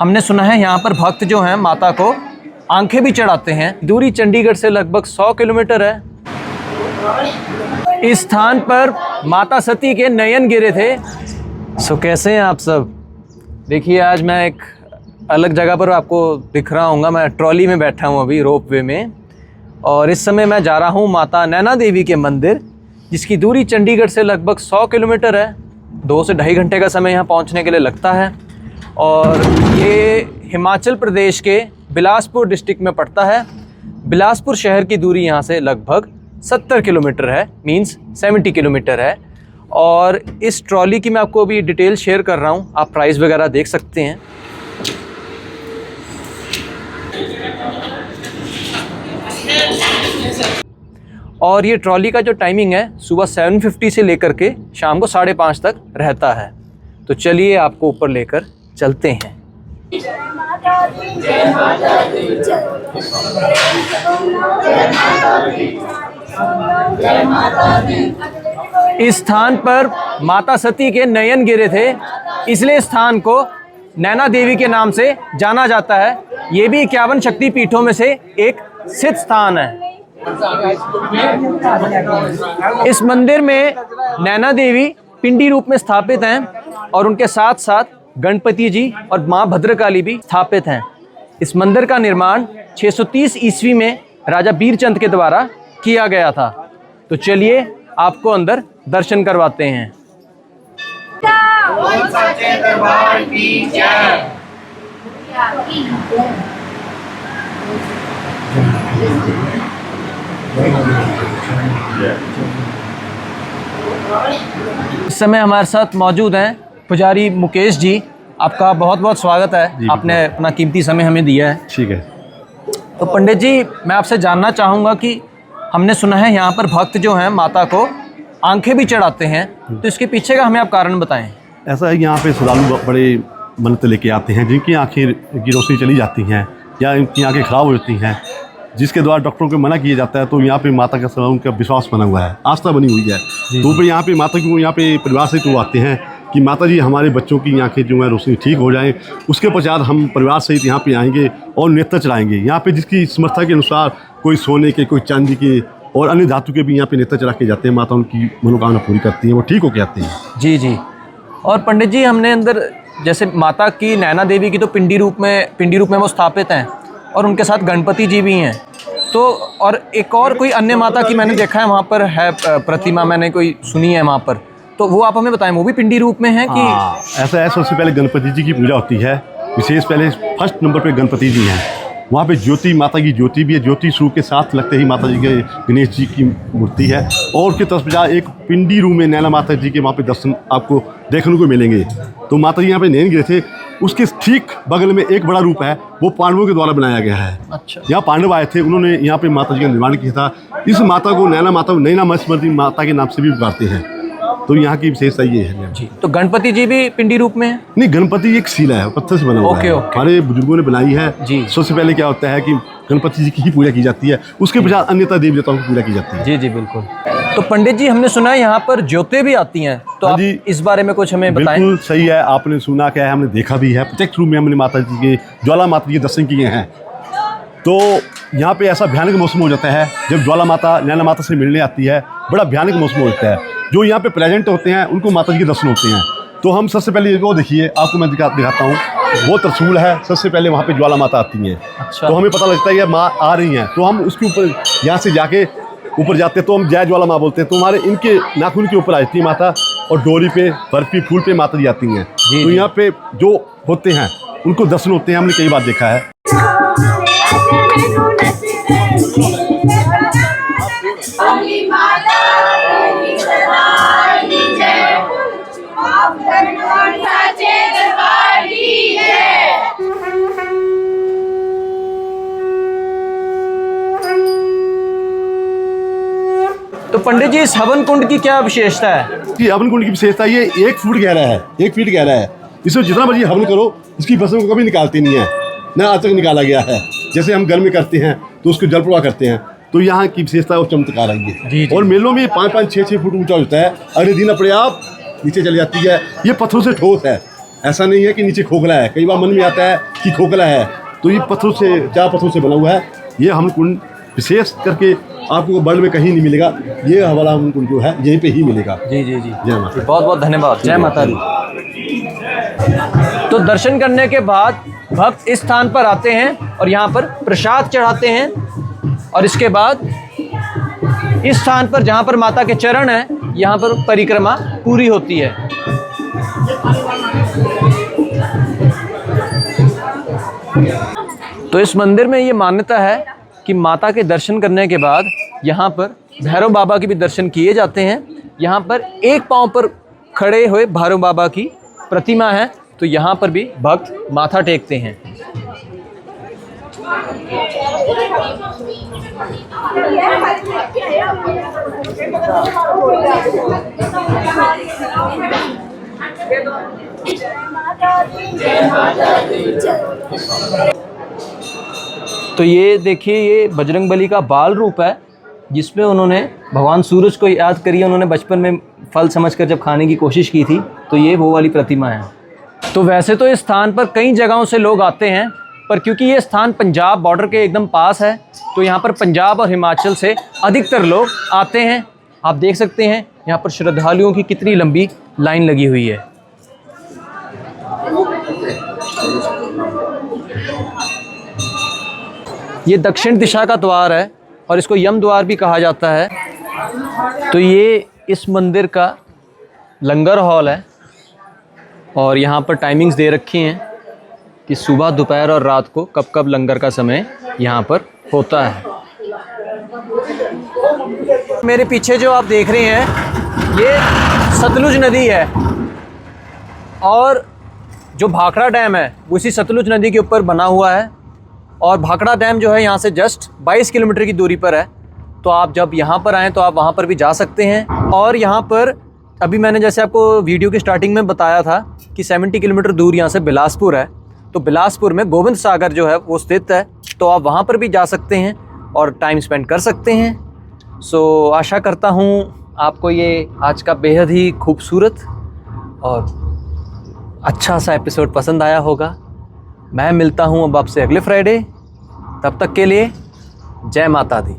हमने सुना है यहाँ पर भक्त जो हैं माता को आंखें भी चढ़ाते हैं। दूरी चंडीगढ़ से लगभग 100 किलोमीटर है। इस स्थान पर माता सती के नयन गिरे थे। सो कैसे हैं आप सब? देखिए आज मैं एक अलग जगह पर आपको दिख रहा हूँ। मैं ट्रॉली में बैठा हूँ अभी रोपवे में, और इस समय मैं जा रहा हूँ माता नैना देवी के मंदिर, जिसकी दूरी चंडीगढ़ से लगभग 100 किलोमीटर है। 2 से ढाई घंटे का समय यहाँ पहुँचने के लिए लगता है। और ये हिमाचल प्रदेश के बिलासपुर डिस्ट्रिक्ट में पड़ता है। बिलासपुर शहर की दूरी यहाँ से लगभग 70 किलोमीटर है, मींस 70 किलोमीटर है। और इस ट्रॉली की मैं आपको अभी डिटेल शेयर कर रहा हूँ, आप प्राइस वगैरह देख सकते हैं। और ये ट्रॉली का जो टाइमिंग है सुबह 7:50 से लेकर के शाम को 5:30 तक रहता है। तो चलिए आपको ऊपर लेकर चलते हैं। इस स्थान पर माता सती के नयन गिरे थे, इसलिए स्थान को नैना देवी के नाम से जाना जाता है। ये भी 51 शक्ति पीठों में से एक सिद्ध स्थान है। इस मंदिर में नैना देवी पिंडी रूप में स्थापित हैं, और उनके साथ साथ गणपति जी और मां भद्रकाली भी स्थापित हैं। इस मंदिर का निर्माण 630 ईस्वी में राजा बीरचंद के द्वारा किया गया था। तो चलिए आपको अंदर दर्शन करवाते हैं। इस समय हमारे साथ मौजूद हैं पुजारी मुकेश जी। आपका बहुत बहुत स्वागत है, आपने अपना कीमती समय हमें दिया है। ठीक है। तो पंडित जी, मैं आपसे जानना चाहूँगा कि हमने सुना है यहाँ पर भक्त जो हैं माता को आंखें भी चढ़ाते हैं, तो इसके पीछे का हमें आप कारण बताएं। ऐसा है, यहाँ पे श्रद्धालु बड़े मन्नत लेके आते हैं, जिनकी आंखें की रोशनी चली जाती हैं या इनकी आंखें खराब हो जाती हैं, जिसके द्वारा डॉक्टरों को मना किया जाता है। तो यहाँ पे माता का उनका विश्वास बना हुआ है, आस्था बनी हुई है। तो फिर यहाँ पे माता को यहाँ पे परिवार से तो आते हैं कि माता जी हमारे बच्चों की आंखें जो है रोशनी ठीक हो जाए। उसके पश्चात हम परिवार सहित यहाँ पे आएंगे और नेत्र चढ़ाएंगे। यहाँ पे जिसकी समर्था के अनुसार कोई सोने के, कोई चांदी के और अन्य धातु के भी यहाँ पे नेत्र चढ़ा के जाते हैं। माता उनकी मनोकामना पूरी करती हैं, वो ठीक होके आते हैं। जी जी। और पंडित जी, हमने अंदर जैसे माता की नैना देवी की तो पिंडी रूप में वो स्थापित हैं, और उनके साथ गणपति जी भी हैं। तो और एक और कोई अन्य माता की मैंने देखा है वहाँ पर है प्रतिमा, मैंने कोई सुनी है वहाँ पर, तो वो आप हमें बताएं, वो भी पिंडी रूप में है कि? ऐसा है, सबसे पहले गणपति जी की पूजा होती है विशेष। पहले फर्स्ट नंबर पे गणपति जी हैं। वहाँ पे ज्योति, माता की ज्योति भी है। ज्योति स्वरूप के साथ लगते ही माता जी के गणेश जी की मूर्ति है, और उसके तत्पश्चात एक पिंडी रूम में नैना माता जी के वहाँ पे दर्शन आपको देखने को मिलेंगे। तो माता जी यहाँ पे नैन गिरे थे, उसके ठीक बगल में एक बड़ा रूप है, वो पांडवों के द्वारा बनाया गया है। अच्छा। यहाँ पांडव आए थे, उन्होंने यहाँ पे माता जी का निर्माण किया था। इस माता को नैना माता के नाम से भी पुकारते हैं। तो यहाँ की विशेषता ये है जी। तो गणपति जी भी पिंडी रूप में है? नहीं, गणपति एक शिला है, पत्थर से बना हुआ है। हमारे बुजुर्गों ने बनाई है जी। सबसे पहले क्या होता है कि गणपति जी की ही पूजा की जाती है, उसके पश्चात अन्यथा देवी देवताओं की पूजा की जाती है। जी जी बिल्कुल। तो पंडित जी, हमने सुना है यहाँ पर ज्योतें भी आती हैं, तो आप इस बारे में कुछ हमें बताएं। बिल्कुल सही है, आपने सुना क्या है, हमने देखा भी है। प्रत्यक्ष रूप में हमने माता जी के, ज्वाला माता जी के दर्शन किए हैं। तो यहाँ पे ऐसा भयानक मौसम हो जाता है जब ज्वाला माता नैना माता से मिलने आती है, बड़ा भयानक मौसम हो जाता है। जो यहाँ पे प्रेजेंट होते हैं उनको माता जी के दर्शन होते हैं। तो हम सबसे पहले वो देखिए, आपको मैं दिखाता हूँ, वो त्रिशूल है। सबसे पहले वहाँ पे ज्वाला माता आती हैं। अच्छा। तो हमें पता लगता है ये माँ आ रही हैं, तो हम उसके ऊपर यहाँ से जाके ऊपर जाते हैं, तो हम जय ज्वाला माँ बोलते हैं। तो हमारे इनके नाखून के ऊपर आती है माता, और डोरी पे, बर्फी, फूल पे माता जी आती हैं। तो यहाँ पे जो होते हैं उनको दर्शन होते हैं, हमने कई बार देखा है। तो पंडित जी, इस हवन कुंड की क्या विशेषता है? कि हवन कुंड की विशेषता ये 1 फुट गहरा है, 1 फीट गहरा है। इसमें जितना मर्जी हवन करो, इसकी भस्म को कभी निकालते नहीं है, ना आज तक निकाला गया है। जैसे हम घर में करते हैं तो उसको जल प्रवाह करते हैं, तो यहाँ की विशेषता और चमत्कार आई है। और मेलों में 5-5, 6-6 फुट ऊंचा होता है। अगले दिन अपने आप नीचे चली जाती है। ये पत्थरों से ठोस है, ऐसा नहीं है कि नीचे खोखला है। कई बार मन में आता है कि खोखला है, तो ये पत्थरों से, 4 पत्थरों से बना हुआ है। ये हम कुंड विशेष करके आपको वर्ल्ड में कहीं नहीं मिलेगा, ये वाला हम कुंड जो है यहीं पे ही मिलेगा। जी जी जी, जय माता। बहुत बहुत धन्यवाद। जय माता दी। तो दर्शन करने के बाद भक्त इस स्थान पर आते हैं और यहाँ पर प्रसाद चढ़ाते हैं, और इसके बाद इस स्थान पर जहाँ पर माता के चरण हैं, यहाँ पर परिक्रमा पूरी होती है। तो इस मंदिर में ये मान्यता है कि माता के दर्शन करने के बाद यहाँ पर भैरव बाबा के भी दर्शन किए जाते हैं। यहाँ पर एक पांव पर खड़े हुए भैरव बाबा की प्रतिमा है, तो यहाँ पर भी भक्त माथा टेकते हैं। तो ये देखिए, ये बजरंगबली का बाल रूप है, जिसमें उन्होंने भगवान सूरज को याद करिए। उन्होंने बचपन में फल समझकर जब खाने की कोशिश की थी, तो ये वो वाली प्रतिमा है। तो वैसे तो इस स्थान पर कई जगहों से लोग आते हैं, पर क्योंकि ये स्थान पंजाब बॉर्डर के एकदम पास है, तो यहाँ पर पंजाब और हिमाचल से अधिकतर लोग आते हैं। आप देख सकते हैं यहाँ पर श्रद्धालुओं की कितनी लंबी लाइन लगी हुई है। ये दक्षिण दिशा का द्वार है और इसको यम द्वार भी कहा जाता है। तो ये इस मंदिर का लंगर हॉल है, और यहाँ पर टाइमिंग्स दे रखी हैं कि सुबह, दोपहर और रात को कब कब लंगर का समय यहाँ पर होता है। मेरे पीछे जो आप देख रहे हैं, ये सतलुज नदी है, और जो भाखड़ा डैम है वो इसी सतलुज नदी के ऊपर बना हुआ है। और भाखड़ा डैम जो है यहाँ से जस्ट 22 किलोमीटर की दूरी पर है। तो आप जब यहाँ पर आएँ तो आप वहाँ पर भी जा सकते हैं। और यहाँ पर अभी मैंने जैसे आपको वीडियो की स्टार्टिंग में बताया था कि 70 किलोमीटर दूर यहाँ से बिलासपुर है। तो बिलासपुर में गोविंद सागर जो है वो स्थित है, तो आप वहाँ पर भी जा सकते हैं और टाइम स्पेंड कर सकते हैं। सो आशा करता हूँ आपको ये आज का बेहद ही खूबसूरत और अच्छा सा एपिसोड पसंद आया होगा। मैं मिलता हूँ अब आपसे अगले फ्राइडे। तब तक के लिए जय माता दी।